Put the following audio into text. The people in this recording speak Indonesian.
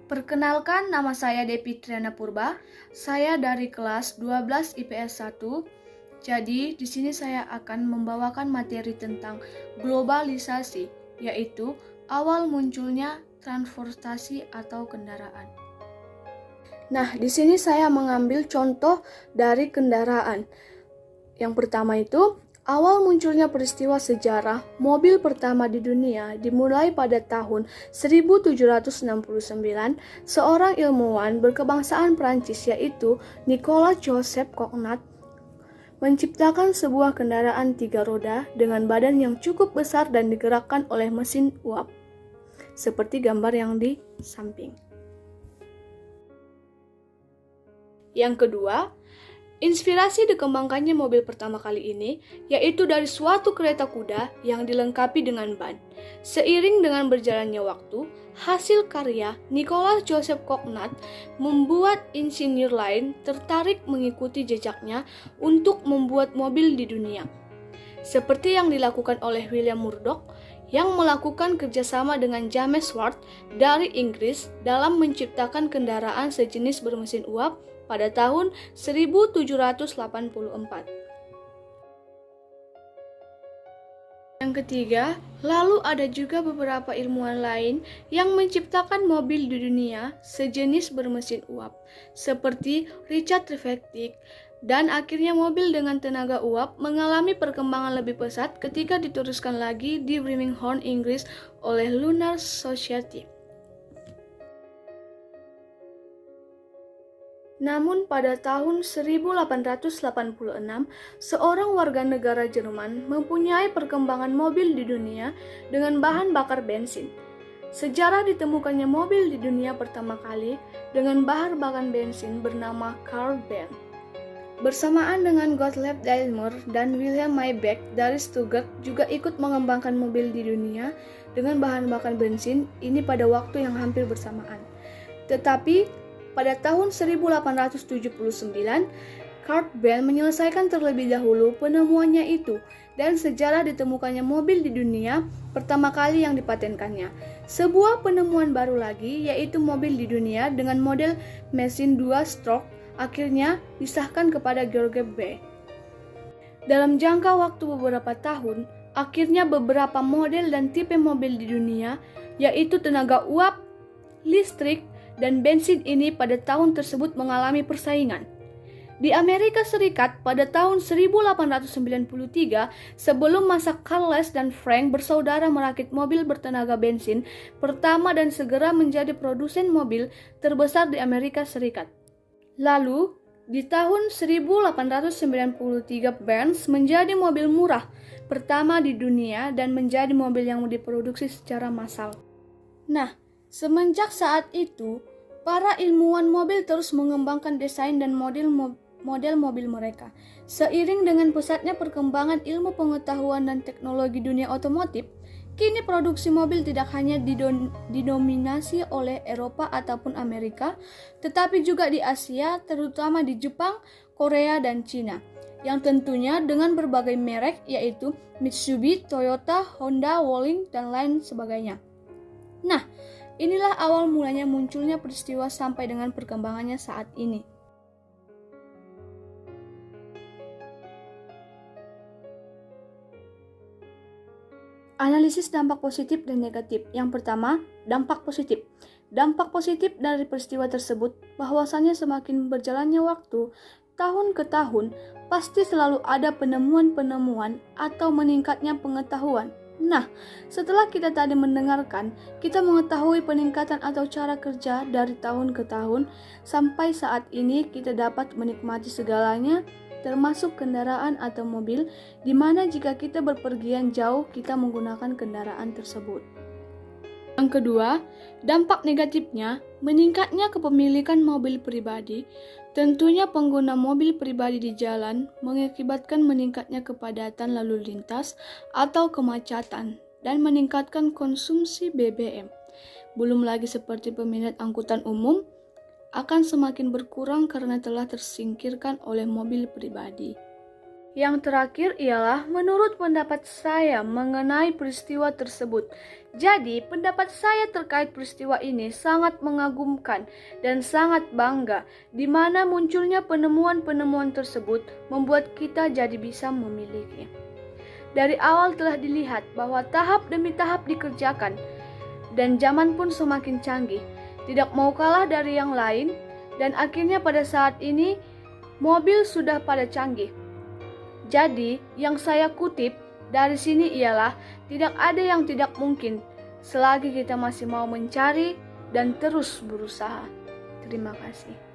Perkenalkan, nama saya Depi Triana Purba. Saya dari kelas 12 IPS 1. Jadi, di sini saya akan membawakan materi tentang globalisasi, yaitu awal munculnya transportasi atau kendaraan. Nah, di sini saya mengambil contoh dari kendaraan. Yang pertama itu, awal munculnya peristiwa sejarah mobil pertama di dunia dimulai pada tahun 1769. Seorang ilmuwan berkebangsaan Prancis yaitu Nicolas Joseph Cognat menciptakan sebuah kendaraan 3 roda dengan badan yang cukup besar dan digerakkan oleh mesin uap, seperti gambar yang di samping. Yang kedua, inspirasi dikembangkannya mobil pertama kali ini yaitu dari suatu kereta kuda yang dilengkapi dengan ban. Seiring dengan berjalannya waktu, hasil karya Nicolas Joseph Cognat membuat insinyur lain tertarik mengikuti jejaknya untuk membuat mobil di dunia. Seperti yang dilakukan oleh William Murdoch yang melakukan kerjasama dengan James Watt dari Inggris dalam menciptakan kendaraan sejenis bermesin uap pada tahun 1784. Yang ketiga, lalu ada juga beberapa ilmuwan lain yang menciptakan mobil di dunia sejenis bermesin uap, seperti Richard Trevithick, dan akhirnya mobil dengan tenaga uap mengalami perkembangan lebih pesat ketika diteruskan lagi di Birmingham, Inggris oleh Lunar Society. Namun pada tahun 1886, seorang warga negara Jerman mempunyai perkembangan mobil di dunia dengan bahan bakar bensin. Sejarah ditemukannya mobil di dunia pertama kali dengan bahan bakar bensin bernama Carl Benz. Bersamaan dengan Gottlieb Daimler dan Wilhelm Maybach dari Stuttgart juga ikut mengembangkan mobil di dunia dengan bahan bakar bensin ini pada waktu yang hampir bersamaan. Tetapi pada tahun 1879, Carl Benz menyelesaikan terlebih dahulu penemuannya itu dan sejarah ditemukannya mobil di dunia pertama kali yang dipatenkannya. Sebuah penemuan baru lagi yaitu mobil di dunia dengan model mesin 2 stroke akhirnya disahkan kepada George B. Dalam jangka waktu beberapa tahun, akhirnya beberapa model dan tipe mobil di dunia yaitu tenaga uap, listrik, dan bensin ini pada tahun tersebut mengalami persaingan. Di Amerika Serikat pada tahun 1893, sebelum masa Carles dan Frank bersaudara merakit mobil bertenaga bensin pertama dan segera menjadi produsen mobil terbesar di Amerika Serikat. Lalu, di tahun 1893 Benz menjadi mobil murah pertama di dunia dan menjadi mobil yang diproduksi secara massal. Nah, semenjak saat itu, para ilmuwan mobil terus mengembangkan desain dan model mobil mereka. Seiring dengan pesatnya perkembangan ilmu pengetahuan dan teknologi dunia otomotif, kini produksi mobil tidak hanya didominasi oleh Eropa ataupun Amerika, tetapi juga di Asia, terutama di Jepang, Korea, dan Cina. Yang tentunya dengan berbagai merek yaitu Mitsubishi, Toyota, Honda, Wuling, dan lain sebagainya. Nah, inilah awal mulanya munculnya peristiwa sampai dengan perkembangannya saat ini. Analisis dampak positif dan negatif. Yang pertama, dampak positif. Dampak positif dari peristiwa tersebut bahwasannya semakin berjalannya waktu, tahun ke tahun, pasti selalu ada penemuan-penemuan atau meningkatnya pengetahuan. Nah, setelah kita tadi mendengarkan, kita mengetahui peningkatan atau cara kerja dari tahun ke tahun, sampai saat ini kita dapat menikmati segalanya, termasuk kendaraan atau mobil, di mana jika kita berpergian jauh, kita menggunakan kendaraan tersebut. Yang kedua, dampak negatifnya, meningkatnya kepemilikan mobil pribadi. Tentunya pengguna mobil pribadi di jalan mengakibatkan meningkatnya kepadatan lalu lintas atau kemacetan dan meningkatkan konsumsi BBM. Belum lagi seperti peminat angkutan umum akan semakin berkurang karena telah tersingkirkan oleh mobil pribadi. Yang terakhir ialah menurut pendapat saya mengenai peristiwa tersebut. Jadi, pendapat saya terkait peristiwa ini sangat mengagumkan dan sangat bangga, di mana munculnya penemuan-penemuan tersebut membuat kita jadi bisa memiliki. Dari awal telah dilihat bahwa tahap demi tahap dikerjakan, dan zaman pun semakin canggih, tidak mau kalah dari yang lain, dan akhirnya pada saat ini mobil sudah pada canggih. Jadi, yang saya kutip dari sini ialah tidak ada yang tidak mungkin selagi kita masih mau mencari dan terus berusaha. Terima kasih.